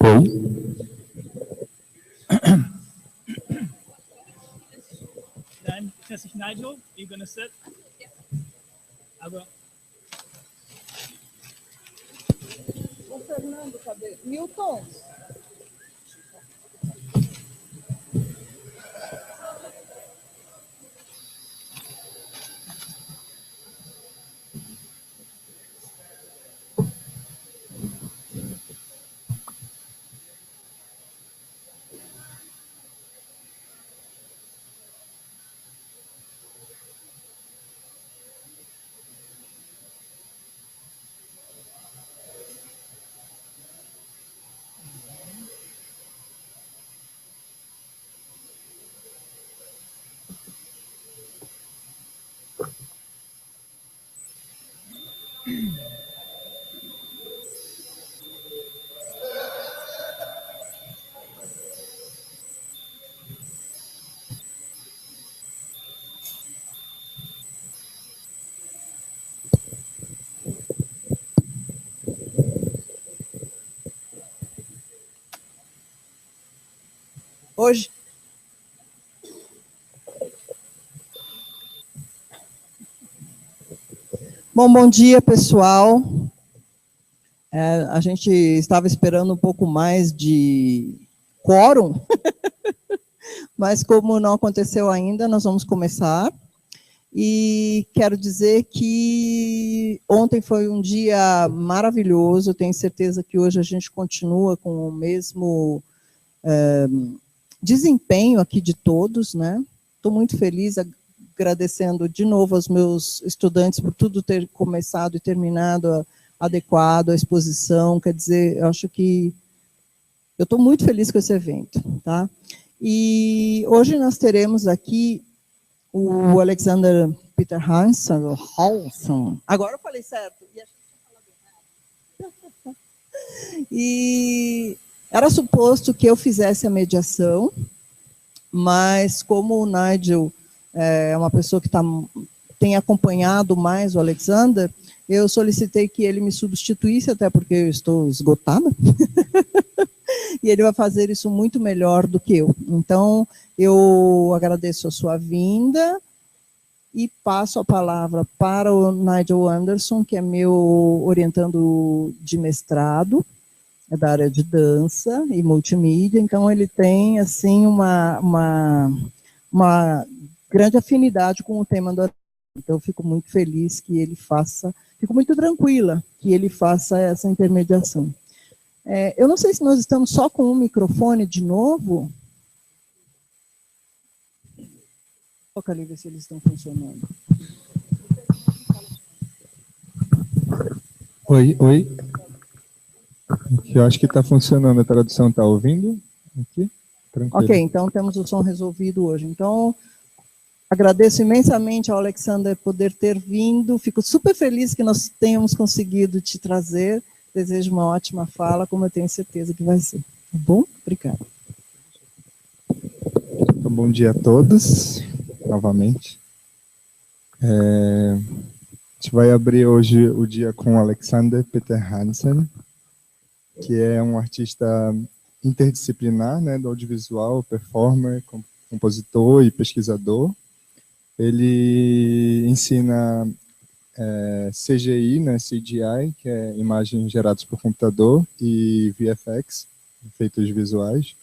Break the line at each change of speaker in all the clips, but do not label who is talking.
Oi.
Then, Mrs. Nigel, you're going to sit?
Yes.
I will.
O Fernando, cadê? Milton. Hoje. Bom dia, pessoal. A gente estava esperando um pouco mais de quórum, mas como não aconteceu ainda, nós vamos começar. E quero dizer que ontem foi um dia maravilhoso, tenho certeza que hoje a gente continua com o mesmo desempenho aqui de todos, né? Estou muito feliz, agradecendo de novo aos meus estudantes por tudo ter começado e terminado adequado à exposição, quer dizer, eu acho que eu estou muito feliz com esse evento, tá? E hoje nós teremos aqui o Alexander Peterhaensel, agora eu falei certo, e era suposto que eu fizesse a mediação, mas como o Nigel é uma pessoa que tem acompanhado mais o Alexander, eu solicitei que ele me substituísse, até porque eu estou esgotada, e ele vai fazer isso muito melhor do que eu. Então, eu agradeço a sua vinda e passo a palavra para o Nigel Anderson, que é meu orientando de mestrado, é da área de dança e multimídia, então ele tem, assim, uma grande afinidade com o tema do artigo. Então, eu fico muito feliz que ele faça, fico muito tranquila que ele faça essa intermediação. Eu não sei se nós estamos só com um microfone de novo. Toca ali, ver se eles estão funcionando.
Oi. Eu acho que está funcionando, a tradução está ouvindo? Aqui? Tranquilo.
Ok, então temos o som resolvido hoje. Então, agradeço imensamente ao Alexander poder ter vindo. Fico super feliz que nós tenhamos conseguido te trazer. Desejo uma ótima fala, como eu tenho certeza que vai ser. Tá bom? Obrigada.
Então, bom dia a todos, novamente. A gente vai abrir hoje o dia com o Alexander Peterhaensel, que é um artista interdisciplinar, né, do audiovisual, performer, compositor e pesquisador. Ele ensina CGI, né, CGI, que é imagens geradas por computador, e VFX, efeitos visuais,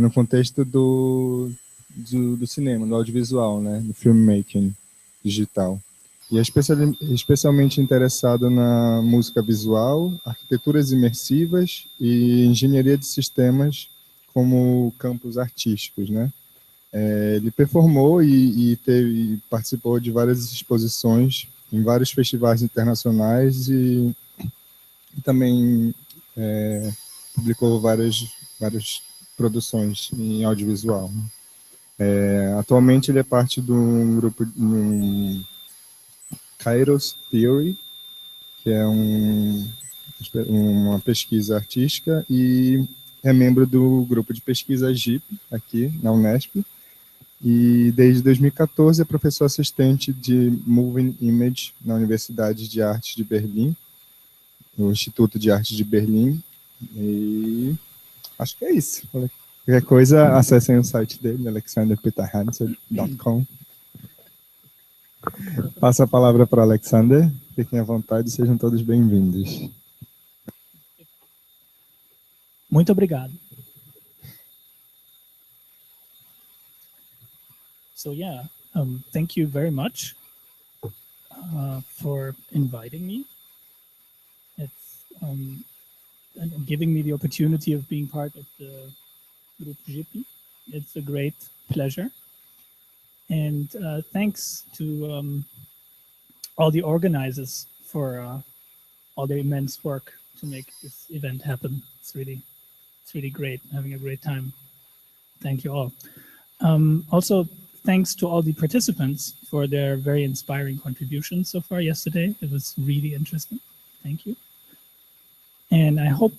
no contexto do cinema, do audiovisual, né, do filmmaking digital. E é especialmente interessado na música visual, arquiteturas imersivas e engenharia de sistemas como campos artísticos, né? Ele performou e participou de várias exposições em vários festivais internacionais e também publicou várias produções em audiovisual. Atualmente ele é parte de um grupo, Kairos Theory, que é uma pesquisa artística, e é membro do grupo de pesquisa GIP, aqui na Unesp, e desde 2014 é professor assistente de Moving Image na Universidade de Artes de Berlim, no Instituto de Arte de Berlim, e Acho que é isso. Qualquer coisa, acessem o site dele, alexanderpeterhaensel.com. Passo a palavra para o Alexander. Fiquem à vontade, sejam todos bem-vindos.
Muito obrigado. So yeah, thank you very much for inviting me. It's and giving me the opportunity of being part of the Grupos. It's a great pleasure. And thanks to all the organizers for all their immense work to make this event happen. It's really great, having a great time. Thank you all. Also, thanks to all the participants for their very inspiring contributions so far yesterday. It was really interesting. Thank you. And I hope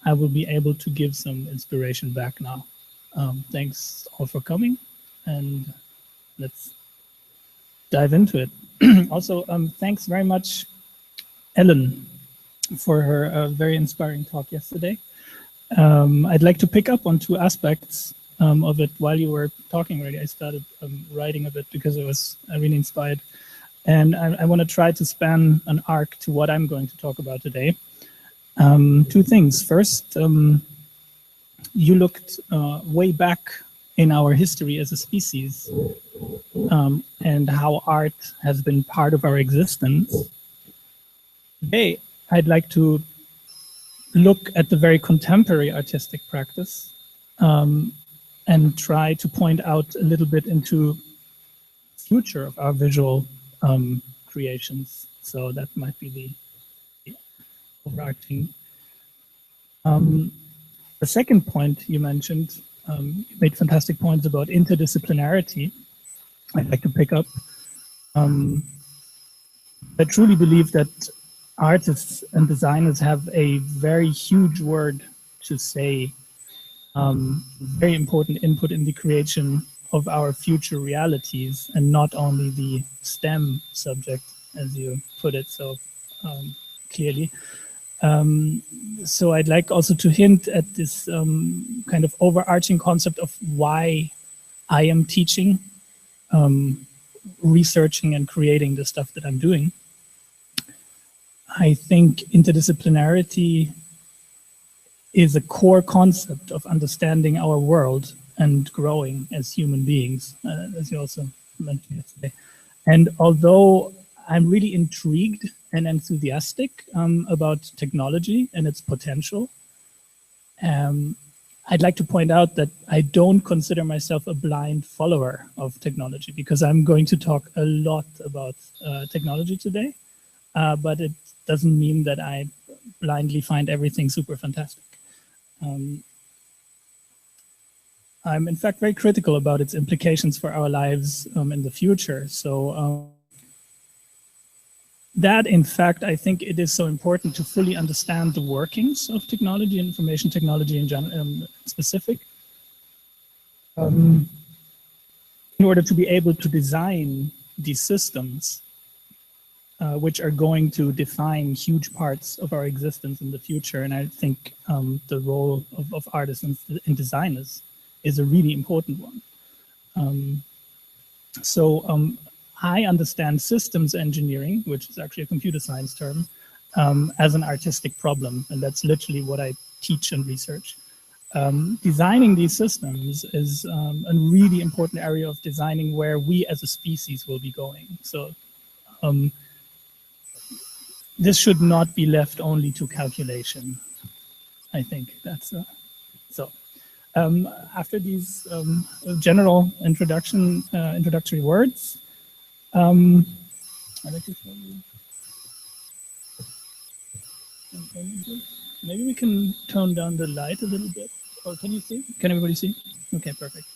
I will be able to give some inspiration back now. Thanks all for coming, and let's dive into it. Also, thanks very much, Ellen, for her very inspiring talk yesterday. I'd like to pick up on two aspects of it while you were talking already. I started writing a bit because I was really inspired. And I want to try to span an arc to what I'm going to talk about today. Two things. First, you looked way back in our history as a species and how art has been part of our existence. Today, I'd like to look at the very contemporary artistic practice and try to point out a little bit into the future of our visual creations. So that might be the overarching. The second point you mentioned, you made fantastic points about interdisciplinarity. I'd like to pick up. I truly believe that artists and designers have a very huge word to say, very important input in the creation of our future realities, and not only the STEM subject, as you put it so clearly. So I'd like also to hint at this kind of overarching concept of why I am teaching, researching and creating the stuff that I'm doing. I think interdisciplinarity is a core concept of understanding our world and growing as human beings, as you also mentioned yesterday. And although I'm really intrigued and enthusiastic about technology and its potential, I'd like to point out that I don't consider myself a blind follower of technology, because I'm going to talk a lot about technology today, but it doesn't mean that I blindly find everything super fantastic. I'm in fact very critical about its implications for our lives in the future. So that, in fact, I think it is so important to fully understand the workings of technology, information technology in specific, in order to be able to design these systems which are going to define huge parts of our existence in the future. And I think the role of artists and designers is a really important one. I understand systems engineering, which is actually a computer science term, as an artistic problem. And that's literally what I teach and research. Designing these systems is a really important area of designing where we as a species will be going. So this should not be left only to calculation. I think that's so. After these general introductory words, I'd like to show you. Maybe we can tone down the light a little bit. Or can you see? Can everybody see? Okay, perfect.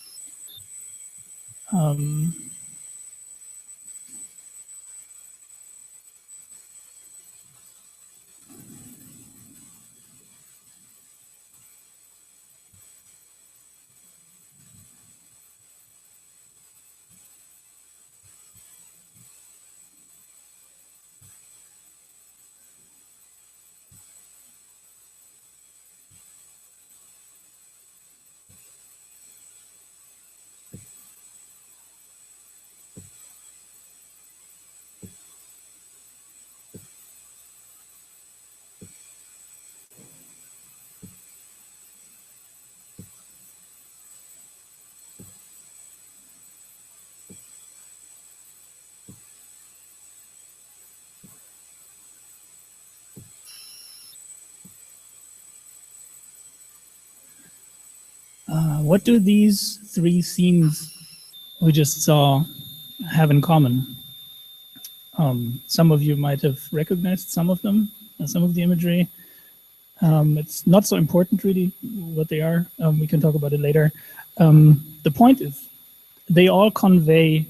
What do these three scenes we just saw have in common? Some of you might have recognized some of them, some of the imagery. It's not so important really what they are. We can talk about it later. The point is, they all convey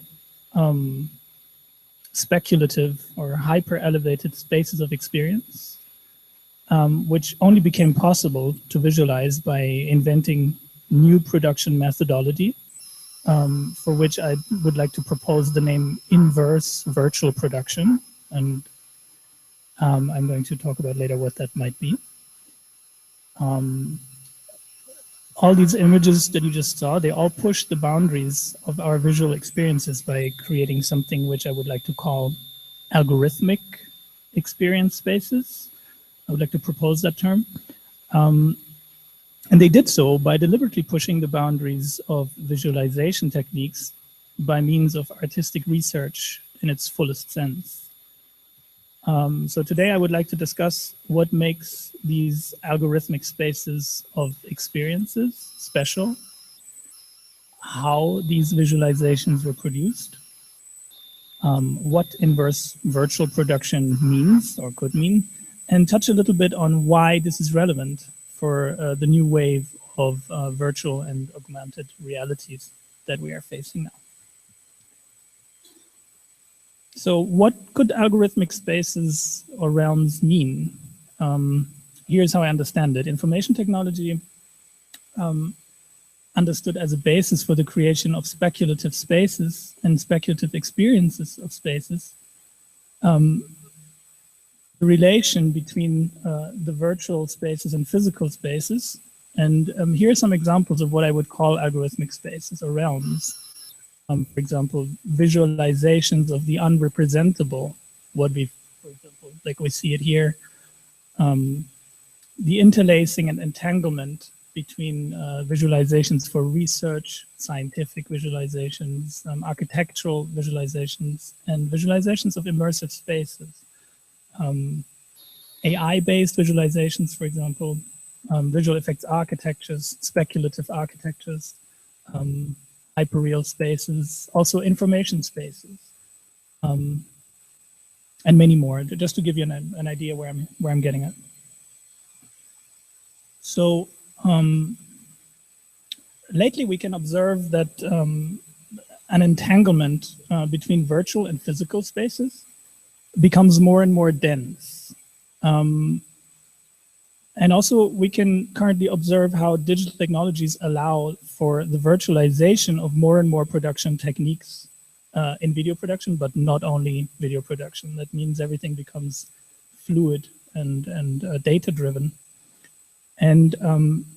speculative or hyper-elevated spaces of experience, which only became possible to visualize by inventing new production methodology, for which I would like to propose the name inverse virtual production. And I'm going to talk about later what that might be. All these images that you just saw, they all push the boundaries of our visual experiences by creating something which I would like to call algorithmic experience spaces. I would like to propose that term. And they did so by deliberately pushing the boundaries of visualization techniques by means of artistic research in its fullest sense. So today I would like to discuss what makes these algorithmic spaces of experiences special, how these visualizations were produced, what inverse virtual production means or could mean, and touch a little bit on why this is relevant for the new wave of virtual and augmented realities that we are facing now. So what could algorithmic spaces or realms mean? Here's how I understand it. Information technology, understood as a basis for the creation of speculative spaces and speculative experiences of spaces, the relation between the virtual spaces and physical spaces. And here are some examples of what I would call algorithmic spaces or realms. For example, visualizations of the unrepresentable, what we, for example, like we see it here, the interlacing and entanglement between visualizations for research, scientific visualizations, architectural visualizations, and visualizations of immersive spaces. AI-based visualizations, for example, visual effects architectures, speculative architectures, hyperreal spaces, also information spaces, and many more. Just to give you an idea where I'm getting at. So lately, we can observe that an entanglement between virtual and physical spaces becomes more and more dense. And also, we can currently observe how digital technologies allow for the virtualization of more and more production techniques in video production, but not only video production. That means everything becomes fluid and data-driven. And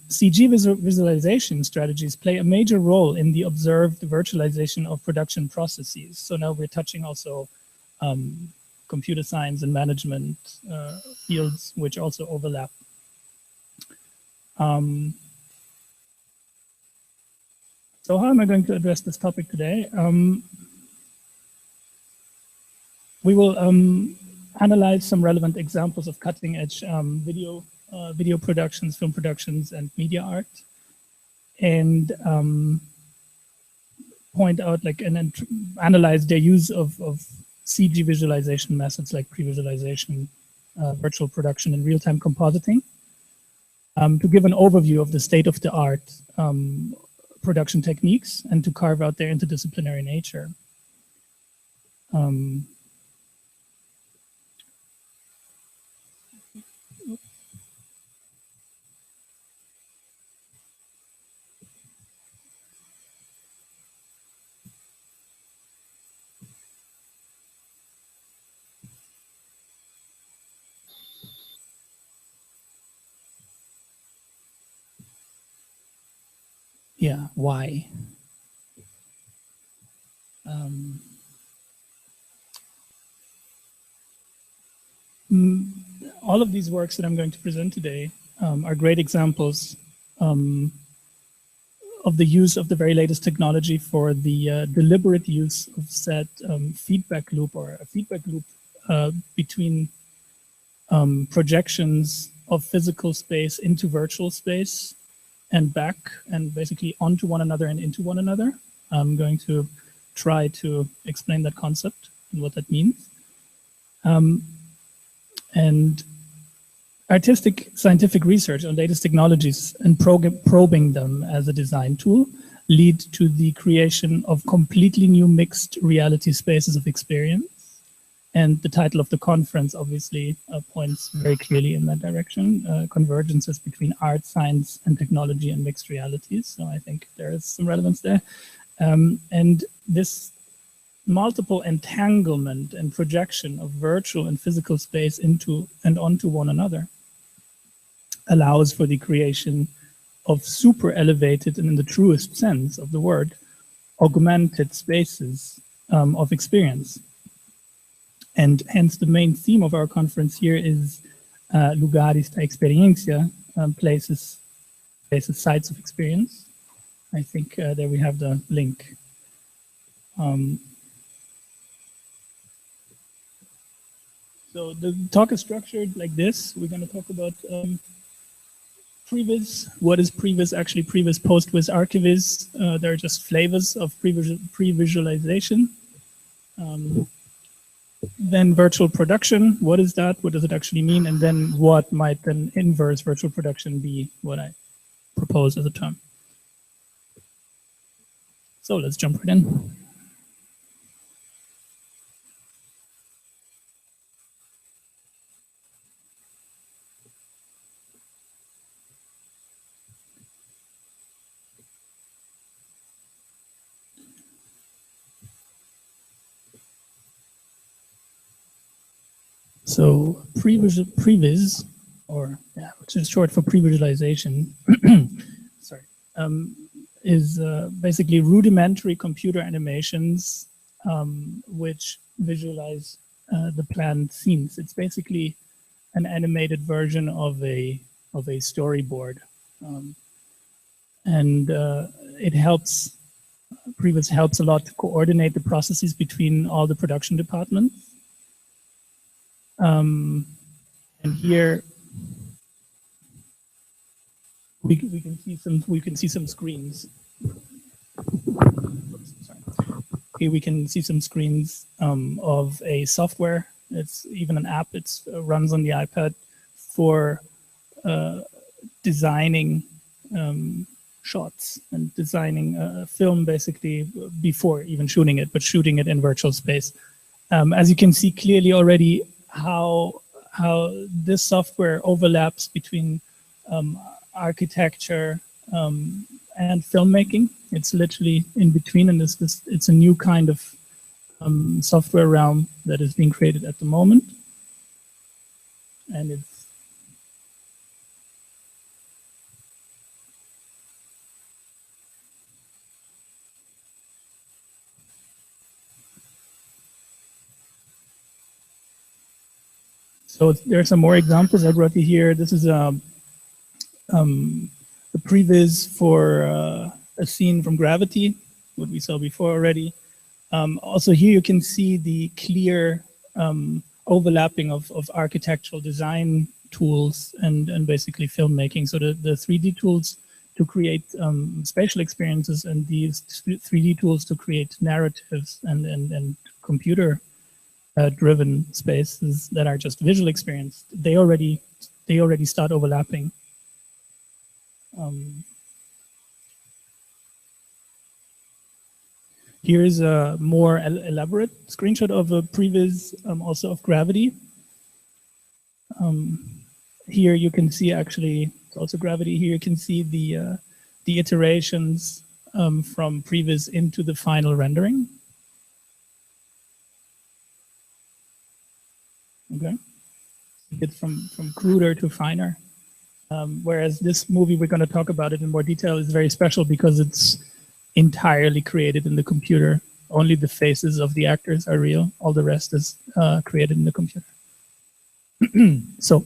CG visualization strategies play a major role in the observed virtualization of production processes. So now we're touching also computer science and management fields, which also overlap. So how am I going to address this topic today? We will analyze some relevant examples of cutting-edge video productions, film productions, and media art, and point out and analyze their use of CG visualization methods like pre-visualization, virtual production, and real-time compositing. To give an overview of the state-of-the-art production techniques and to carve out their interdisciplinary nature. Yeah, why? All of these works that I'm going to present today are great examples of the use of the very latest technology for the deliberate use of said feedback loop, or a feedback loop between projections of physical space into virtual space and back and basically onto one another and into one another. I'm going to try to explain that concept and what that means. And artistic scientific research on latest technologies and probing them as a design tool lead to the creation of completely new mixed reality spaces of experience. And the title of the conference obviously points very clearly in that direction, convergences between art, science, and technology and mixed realities. So I think there is some relevance there. And this multiple entanglement and projection of virtual and physical space into and onto one another allows for the creation of super elevated, and in the truest sense of the word, augmented spaces of experience. And hence the main theme of our conference here is lugares da experiencia, places, sites of experience. I think there we have the link. So the talk is structured like this. We're going to talk about previs. What is previs? Actually, previs, post-vis, archivis. They're just flavors of pre-visualization. Then virtual production. What is that? What does it actually mean? And then what might an inverse virtual production be? What I propose as a term. So let's jump right in. So previs, or yeah, which is short for pre-visualization, sorry, is basically rudimentary computer animations which visualize the planned scenes. It's basically an animated version of a storyboard, and it helps. Previs helps a lot to coordinate the processes between all the production departments. And here we can see some screens. Sorry. Here we can see some screens of a software. It's even an app. It runs on the iPad for designing shots and designing a film basically before even shooting it, but shooting it in virtual space. As you can see clearly already, how this software overlaps between architecture and filmmaking. It's literally in between, and it's a new kind of software realm that is being created at the moment. And it's so there are some more examples I brought you here. This is the previs for a scene from Gravity, what we saw before already. Also here you can see the clear overlapping of architectural design tools and basically filmmaking. So the 3D tools to create spatial experiences and these 3D tools to create narratives and computer driven spaces that are just visual experience, they already start overlapping. Here is a more elaborate screenshot of a previs, also of Gravity. Here you can see actually, it's also Gravity. Here you can see the iterations from previs into the final rendering. Okay, it's from cruder to finer. Whereas this movie, we're going to talk about it in more detail, is very special because it's entirely created in the computer. Only the faces of the actors are real. All the rest is created in the computer. So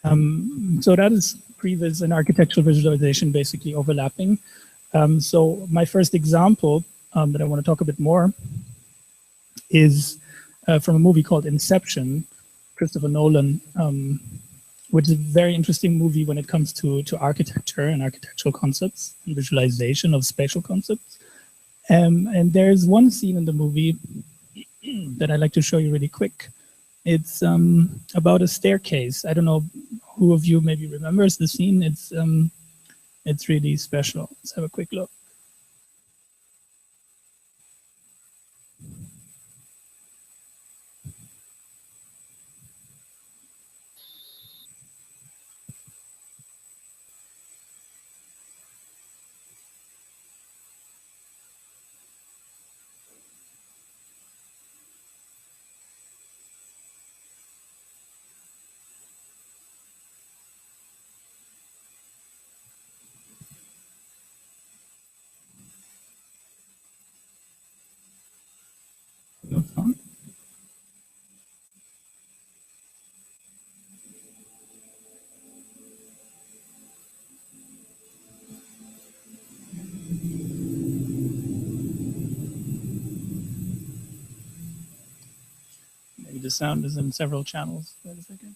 that is previs and architectural visualization basically overlapping. So my first example that I want to talk a bit more is from a movie called Inception. Christopher Nolan which is a very interesting movie when it comes to architecture and architectural concepts and visualization of spatial concepts. And there's one scene in the movie that I'd like to show you really quick. It's about a staircase. I don't know who of you maybe remembers the scene. It's really special. Let's have a quick look. No sound. Maybe the sound is in several channels. Wait a second.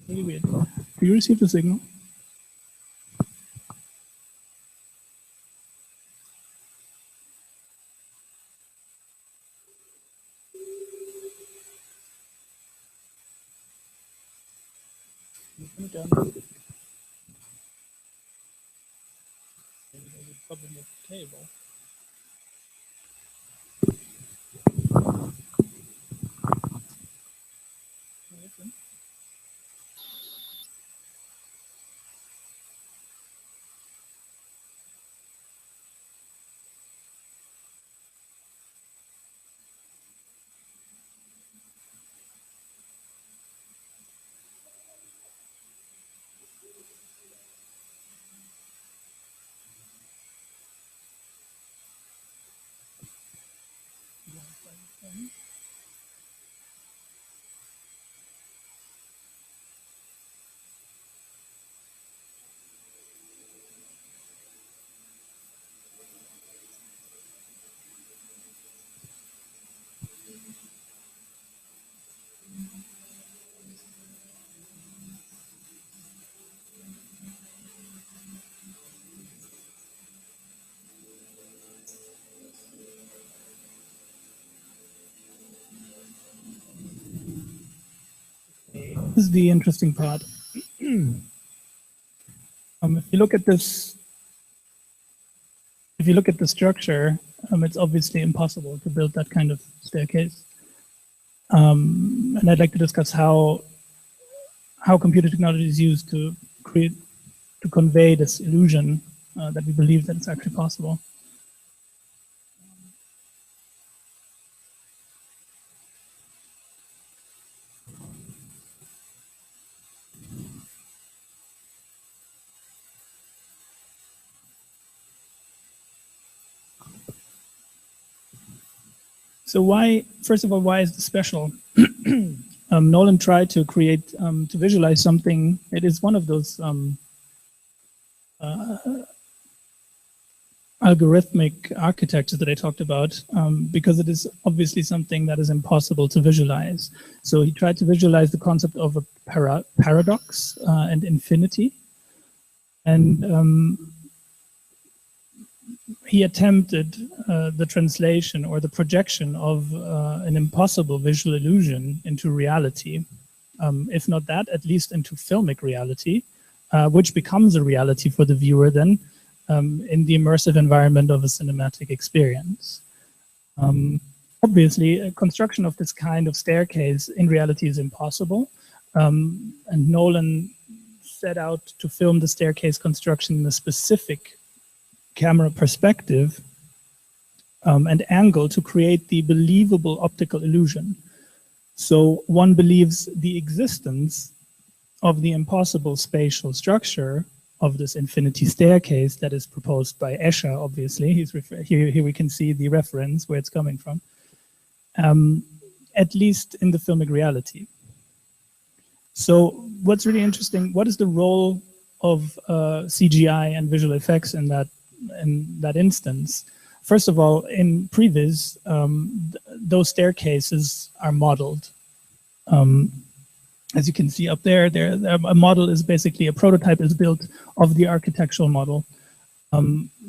Really weird. Do you receive the signal? Turn it down. Maybe there's a problem with the cable. Listen. This is the interesting part. If you look at this, if you look at the structure, it's obviously impossible to build that kind of staircase. And I'd like to discuss how computer technology is used to convey this illusion that we believe that it's actually possible. So why, first of all, why is this special? Nolan tried to create, to visualize something. It is one of those algorithmic architectures that I talked about, because it is obviously something that is impossible to visualize. So he tried to visualize the concept of a paradox and infinity. And he attempted the translation or the projection of an impossible visual illusion into reality. If not that, at least into filmic reality, which becomes a reality for the viewer then in the immersive environment of a cinematic experience. Obviously, a construction of this kind of staircase in reality is impossible. And Nolan set out to film the staircase construction in a specific camera perspective and angle to create the believable optical illusion. So one believes the existence of the impossible spatial structure of this infinity staircase that is proposed by Escher, obviously. Here we can see the reference where it's coming from, at least in the filmic reality. So what's really interesting, what is the role of CGI and visual effects in that instance? First of all, in previs, those staircases are modeled. As you can see up there, a model is basically, a prototype is built of the architectural model.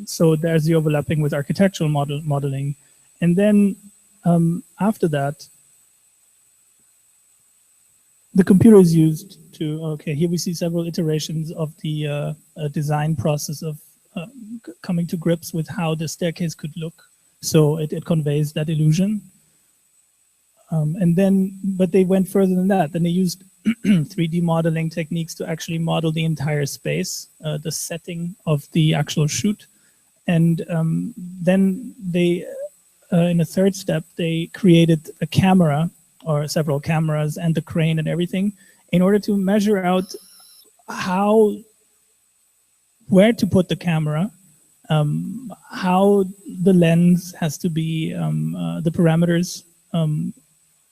So there's the overlapping with architectural modeling. And then after that, the computer is used to, okay, here we see several iterations of the design process of coming to grips with how the staircase could look. So it conveys that illusion. And then, but they went further than that. Then they used 3D modeling techniques to actually model the entire space, the setting of the actual shoot. And then they, in a third step, they created a camera or several cameras and the crane and everything in order to measure out where to put the camera, how the lens has to be, the parameters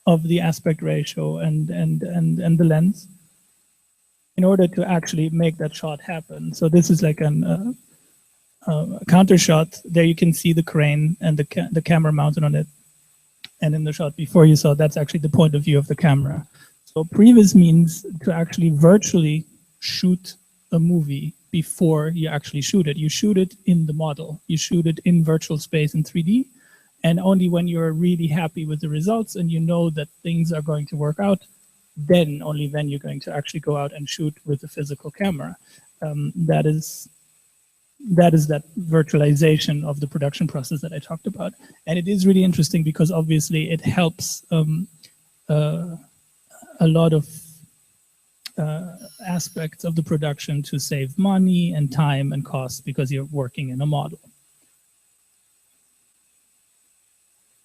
of the aspect ratio and the lens in order to actually make that shot happen. So this is like a counter shot. There you can see the crane and the camera mounted on it. And in the shot before you saw, that's actually the point of view of the camera. So previs means to actually virtually shoot a movie before you actually shoot it. You shoot it in the model. You shoot it in virtual space in 3D. And only when you're really happy with the results and you know that things are going to work out, then, only then you're going to actually go out and shoot with a physical camera. That is that virtualization of the production process that I talked about. And it is really interesting because obviously it helps a lot of aspects of the production to save money and time and cost because you're working in a model.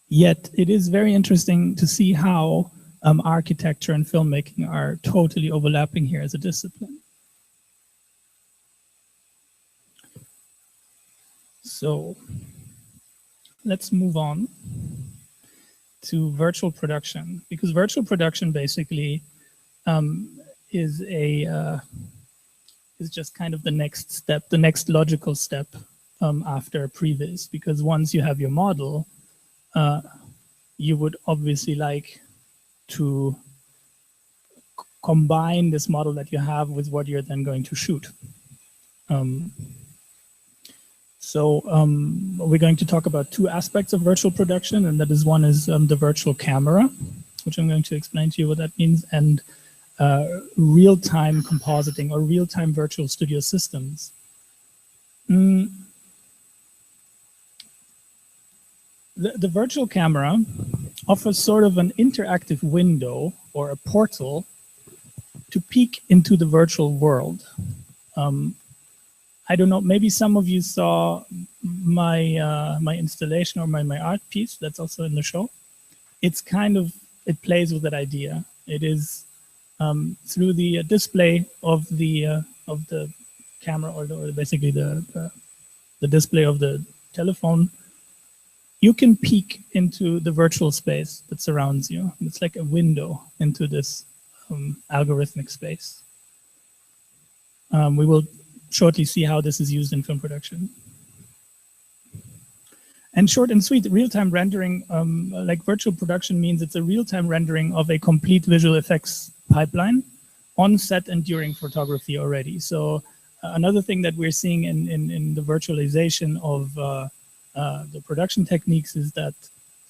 Yet it is very interesting to see how architecture and filmmaking are totally overlapping here as a discipline. So let's move on to virtual production, because virtual production basically is just kind of the next step, the next logical step after previs, because once you have your model, you would obviously like to combine this model that you have with what you're then going to shoot. So we're going to talk about two aspects of virtual production, and that is one is the virtual camera, which I'm going to explain to you what that means, and real-time compositing or real-time virtual studio systems. The virtual camera offers sort of an interactive window or a portal to peek into the virtual world. I don't know, maybe some of you saw my my installation or my art piece that's also in the show. It's kind of, it plays with that idea. It is through the display of the camera or basically the display of the telephone, you can peek into the virtual space that surrounds you. It's like a window into this algorithmic space. We will shortly see how this is used in film production. And short and sweet, real-time rendering, like virtual production means it's a real-time rendering of a complete visual effects pipeline on set and during photography already. So another thing that we're seeing in the virtualization of the production techniques is that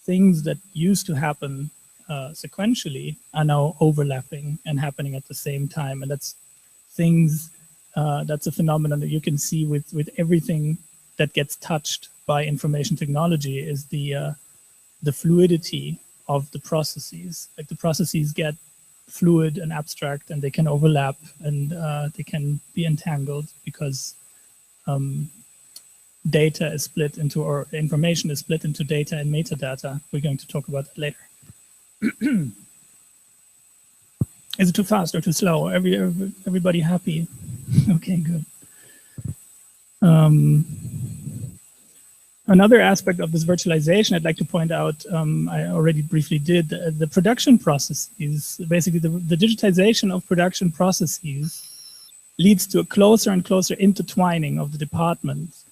things that used to happen sequentially are now overlapping and happening at the same time. And that's things, that's a phenomenon that you can see with everything that gets touched by information technology, is the fluidity of the processes. Like the processes get fluid and abstract, and they can overlap, and they can be entangled because data is split into, or information is split into data and metadata. We're going to talk about that later. Is it too fast or too slow? Everybody happy? Okay, good. Another aspect of this virtualization I'd like to point out, I already briefly did, the production processes, basically the digitization of production processes leads to a closer and closer intertwining of the departments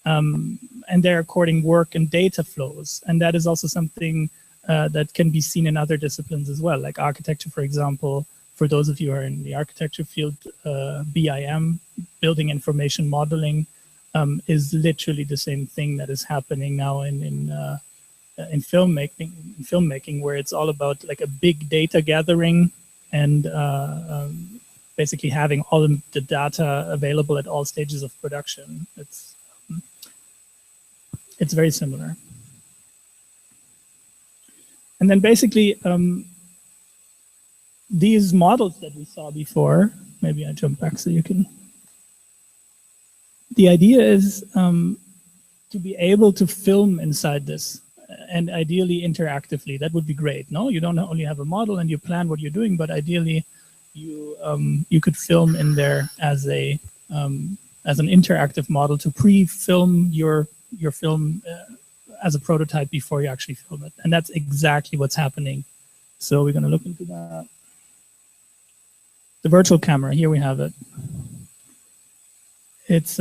and their according work and data flows. And that is also something that can be seen in other disciplines as well, like architecture, for example. For those of you who are in the architecture field, BIM, building information modeling, is literally the same thing that is happening now in filmmaking, where it's all about like a big data gathering and basically having all of the data available at all stages of production. It's very similar. And then basically, these models that we saw before, maybe I jump back so you can. The idea is to be able to film inside this, and ideally interactively. That would be great. No, you don't only have a model and you plan what you're doing, but ideally you could film in there as an interactive model to pre-film your film as a prototype before you actually film it. And that's exactly what's happening. So we're going to look into that. The virtual camera, here we have it. It's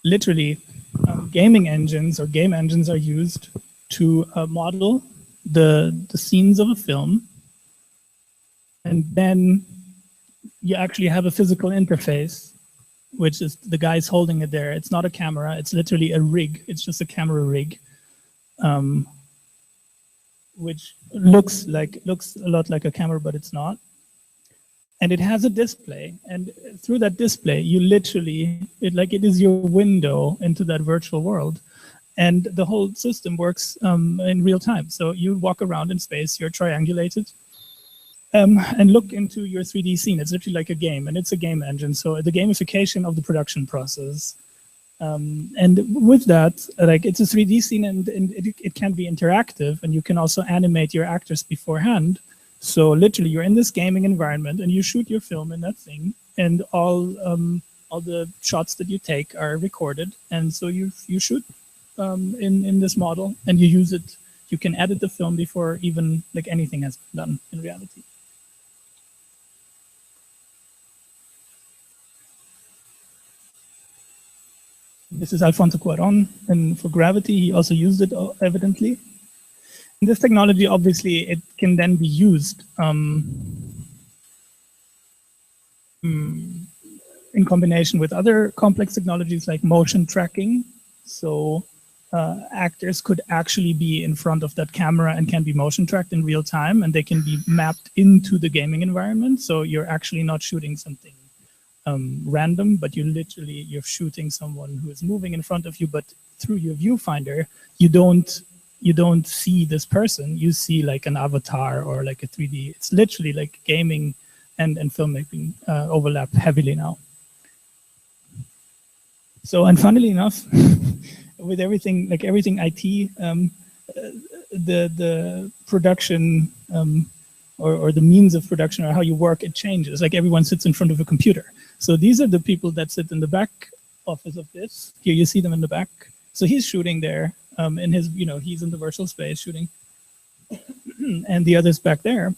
literally gaming engines or game engines are used to model the scenes of a film, and then you actually have a physical interface, which is the guy's holding it there. It's not a camera, it's literally a rig. It's just a camera rig, which looks a lot like a camera, but it's not. And it has a display, and through that display, you literally, it is your window into that virtual world. And the whole system works in real time. So you walk around in space, you're triangulated, and look into your 3D scene. It's literally like a game, and it's a game engine. So the gamification of the production process. And with that, it's a 3D scene, and it can be interactive, and you can also animate your actors beforehand. So literally, you're in this gaming environment, and you shoot your film in that thing, and all the shots that you take are recorded, and so you shoot in this model, and you use it. You can edit the film before even anything has been done in reality. This is Alfonso Cuarón, and for gravity, he also used it evidently. And this technology, obviously, it can then be used in combination with other complex technologies like motion tracking. So actors could actually be in front of that camera and can be motion tracked in real time, and they can be mapped into the gaming environment. So you're actually not shooting something random, but you're shooting someone who is moving in front of you, but through your viewfinder, you don't see this person. You see like an avatar or like a 3D. It's literally like gaming and filmmaking overlap heavily now. So, and funnily enough, with everything IT, the production or the means of production or how you work, it changes. Like everyone sits in front of a computer. So these are the people that sit in the back office of this. Here you see them in the back. So he's shooting there in his, he's in the virtual space shooting. And the others back there,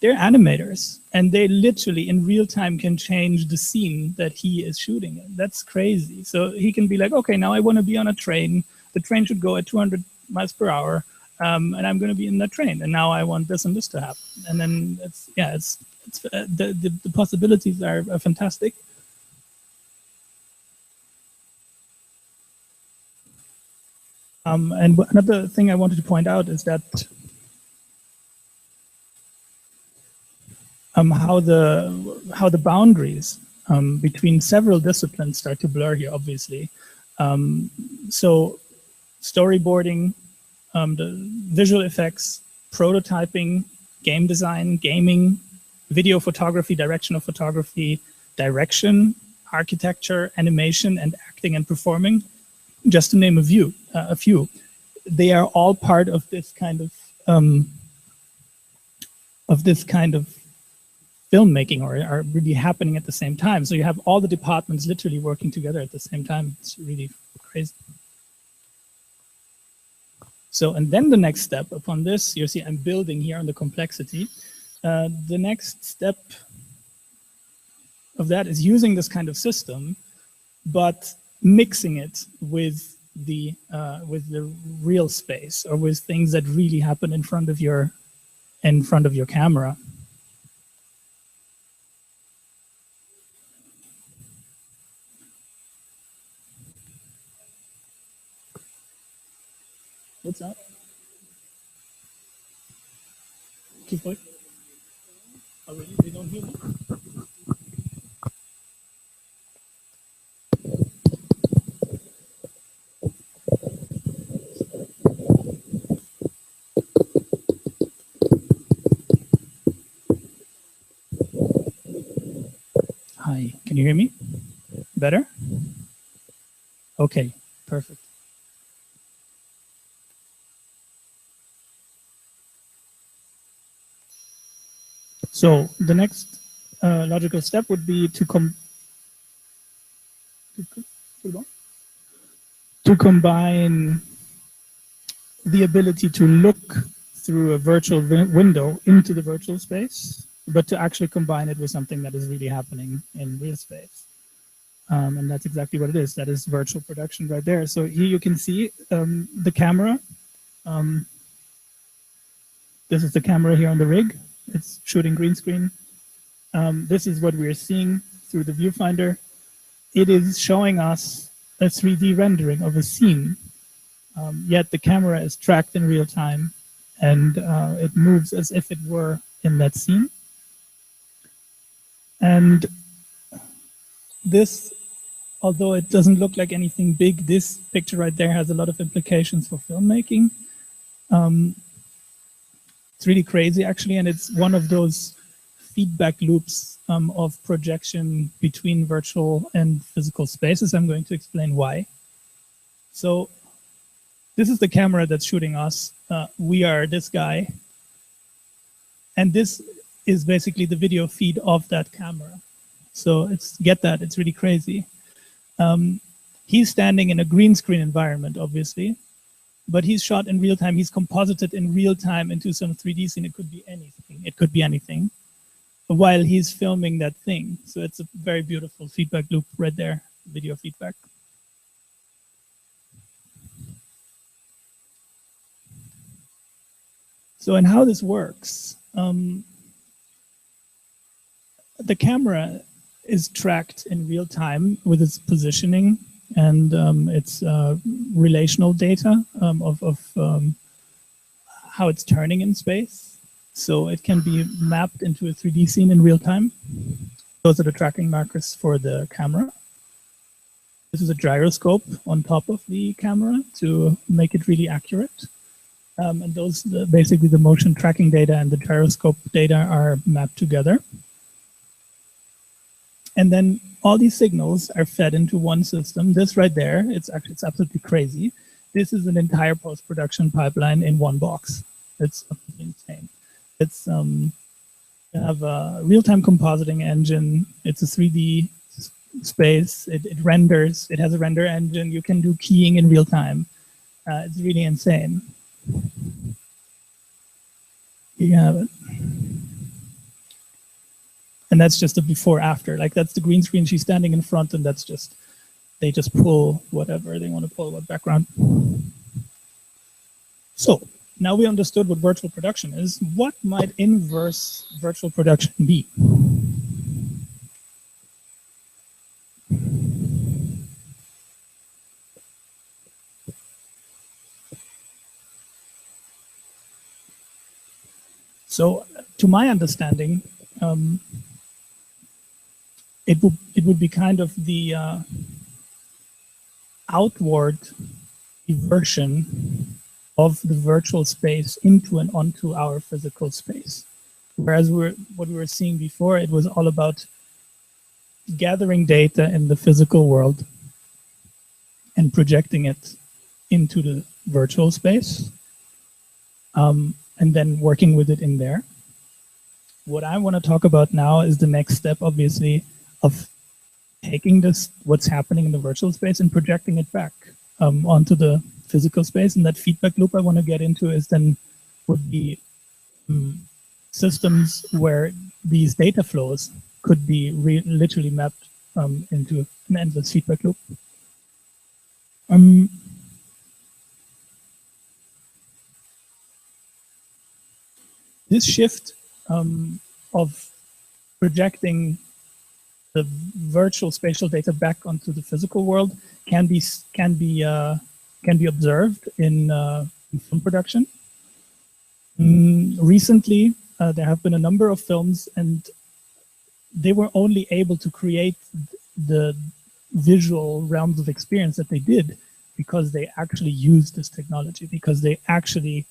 they're animators. And they literally in real time can change the scene that he is shooting in. That's crazy. So he can be like, okay, now I want to be on a train. The train should go at 200 miles per hour. And I'm going to be in that train. And now I want this and this to happen. And then the possibilities are fantastic. And another thing I wanted to point out is that how the boundaries between several disciplines start to blur here, obviously. So storyboarding the visual effects, prototyping, game design, gaming, video photography, direction of photography, direction, architecture, animation, and acting and performing, just to name a few. They are all part of this kind of filmmaking, or are really happening at the same time. So you have all the departments literally working together at the same time. It's really crazy. So, and then the next step upon this, you see I'm building here on the complexity. The next step of that is using this kind of system, but mixing it with the real space, or with things that really happen in front of your camera. What's up? Keep going. Oh, really? They don't hear me? Hi, can you hear me? Better? Okay, perfect. So the next logical step would be to combine the ability to look through a virtual window into the virtual space, but to actually combine it with something that is really happening in real space. And that's exactly what it is. That is virtual production right there. So here you can see the camera. This is the camera here on the rig. It's shooting green screen. This is what we're seeing through the viewfinder. It is showing us a 3D rendering of a scene, yet the camera is tracked in real time, and it moves as if it were in that scene. And this, although it doesn't look like anything big, this picture right there has a lot of implications for filmmaking. It's really crazy, actually, and it's one of those feedback loops of projection between virtual and physical spaces. I'm going to explain why. So this is the camera that's shooting us. We are this guy. And this is basically the video feed of that camera. So get that, it's really crazy. He's standing in a green screen environment, obviously, but he's shot in real time. He's composited in real time into some 3D scene. It could be anything. It could be anything while he's filming that thing. So it's a very beautiful feedback loop right there, video feedback. So, and how this works, the camera is tracked in real time with its positioning and its relational data of how it's turning in space. So it can be mapped into a 3D scene in real time. Those are the tracking markers for the camera. This is a gyroscope on top of the camera to make it really accurate. And those, basically the motion tracking data and the gyroscope data are mapped together. And then all these signals are fed into one system. This right there, it's absolutely crazy. This is an entire post-production pipeline in one box. It's insane. It's you have a real-time compositing engine. It's a 3D space. It renders. It has a render engine. You can do keying in real time. It's really insane. You have it. And that's just a before after. Like that's the green screen. She's standing in front, and that's just, they just pull whatever they want to pull, what background. So now we understood what virtual production is. What might inverse virtual production be? So to my understanding, it would be kind of the outward eversion of the virtual space into and onto our physical space. Whereas what we were seeing before, it was all about gathering data in the physical world and projecting it into the virtual space, and then working with it in there. What I want to talk about now is the next step, obviously, of taking this, what's happening in the virtual space, and projecting it back onto the physical space. And that feedback loop I want to get into is then would be systems where these data flows could be literally mapped into an endless feedback loop. This shift of projecting the virtual spatial data back onto the physical world can be observed in film production. Recently, there have been a number of films, and they were only able to create the visual realms of experience that they did because they actually used this technology, because they actually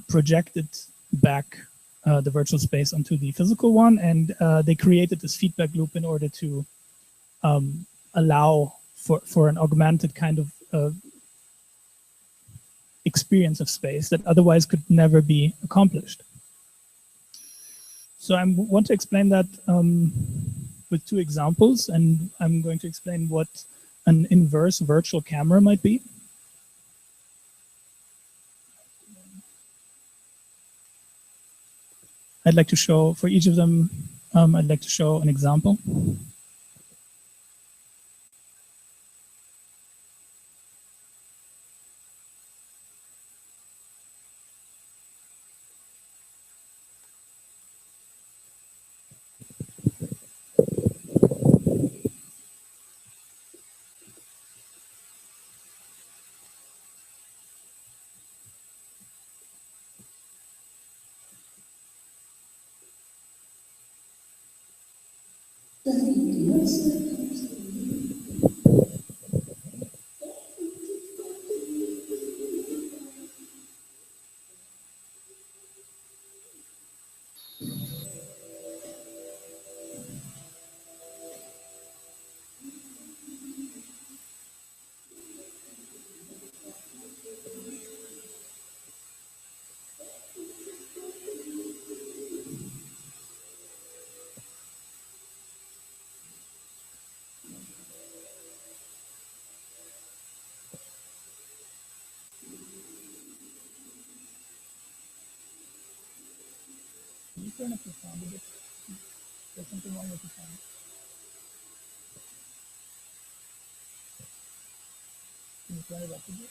projected back the virtual space onto the physical one, and they created this feedback loop in order to allow for an augmented kind of experience of space that otherwise could never be accomplished. So I want to explain that with two examples, and I'm going to explain what an inverse virtual camera might be. I'd like to show, for each of them, I'd like to show an example. Can you turn up the sound a bit? There's something wrong with the sound. Can you turn it up a bit?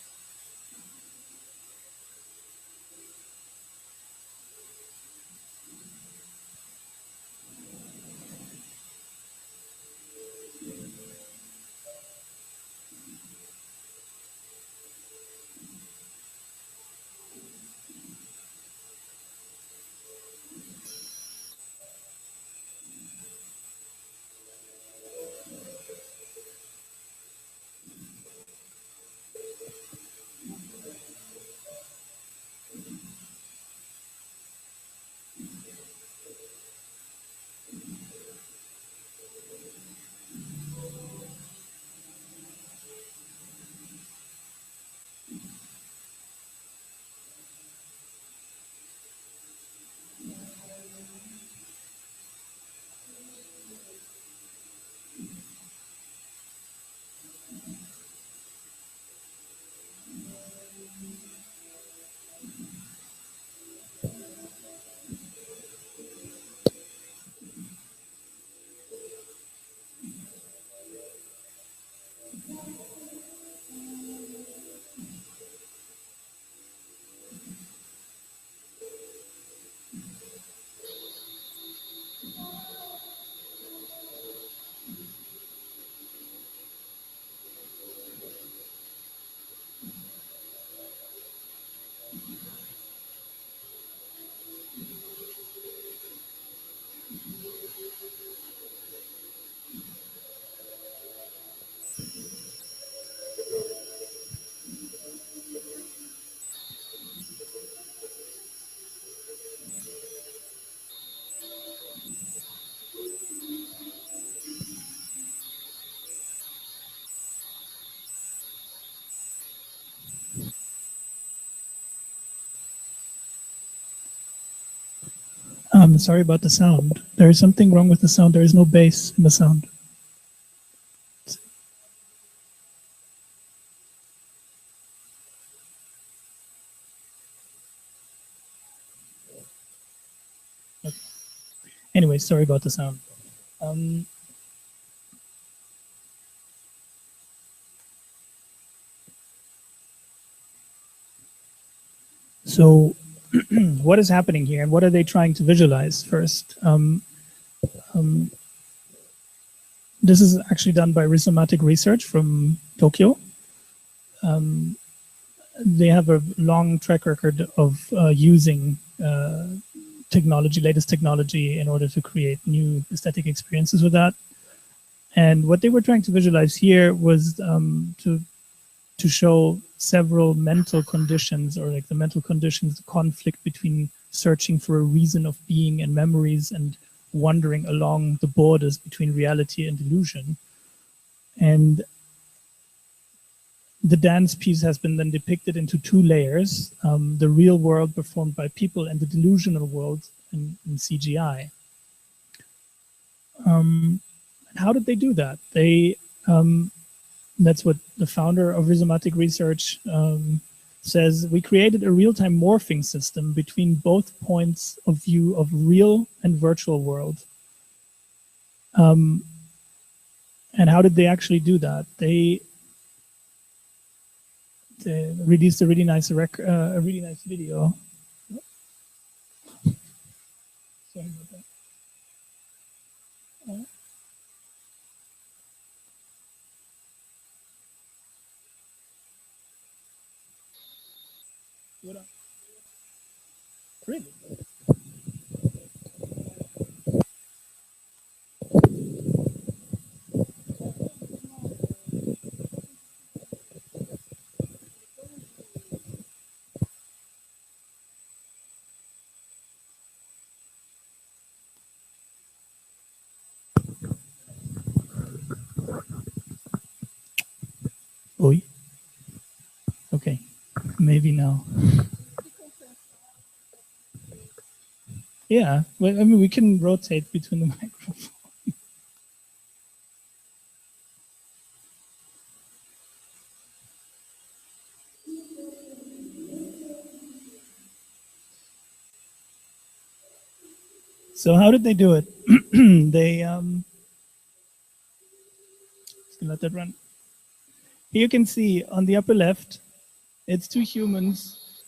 Sorry about the sound. There is something wrong with the sound. There is no bass in the sound. Okay. Anyway, sorry about the sound. So what is happening here and what are they trying to visualize first? This is actually done by Rhizomatic Research from Tokyo. They have a long track record of using technology, latest technology, in order to create new aesthetic experiences with that. And what they were trying to visualize here was to show several mental conditions, or like the mental conditions, the conflict between searching for a reason of being and memories and wandering along the borders between reality and illusion. And the dance piece has been then depicted into two layers, the real world performed by people and the delusional world in CGI. And how did they do that? They that's what the founder of Rhizomatic Research says. We created a real-time morphing system between both points of view of real and virtual world. And how did they actually do that? They released a really nice video. Sorry about that. Really? Oi. Okay, maybe now. Yeah, well, I mean, we can rotate between the microphones. So how did they do it? They just let that run. Here you can see on the upper left, it's two humans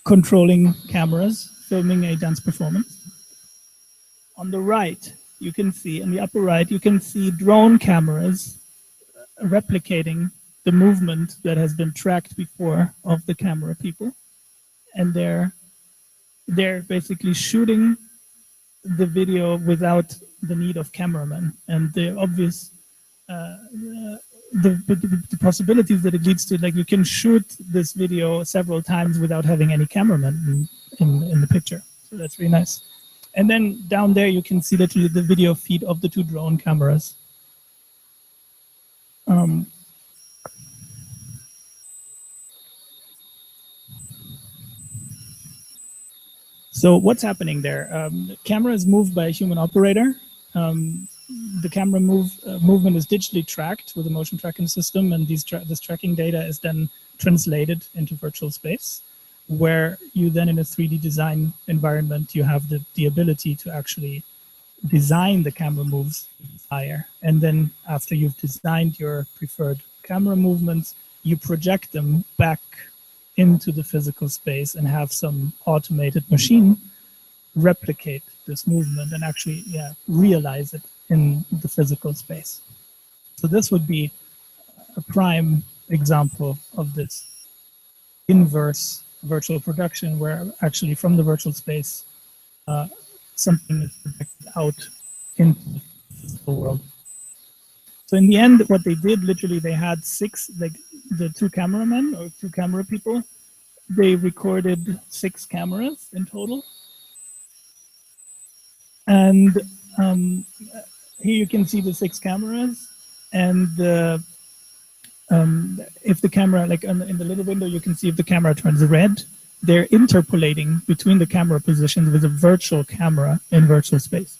controlling cameras, filming a dance performance. On the right, you can see, on the upper right, you can see drone cameras replicating the movement that has been tracked before of the camera people. And they're basically shooting the video without the need of cameramen. And the obvious the possibilities that it leads to, like you can shoot this video several times without having any cameraman in the picture. So that's really nice. And then down there you can see literally the video feed of the two drone cameras. So what's happening there? The camera is moved by a human operator. The camera movement is digitally tracked with a motion tracking system, and this tracking data is then translated into virtual space, where you then in a 3D design environment, you have the ability to actually design the camera moves higher. And then after you've designed your preferred camera movements, you project them back into the physical space and have some automated machine replicate this movement and actually realize it in the physical space. So this would be a prime example of this inverse virtual production, where actually from the virtual space something is projected out into the physical world. So in the end, what they did, literally, they had the two cameramen or two camera people. They recorded 6 cameras in total. And here you can see the 6 cameras. And if the camera, like in the little window, you can see if the camera turns red, they're interpolating between the camera positions with a virtual camera in virtual space.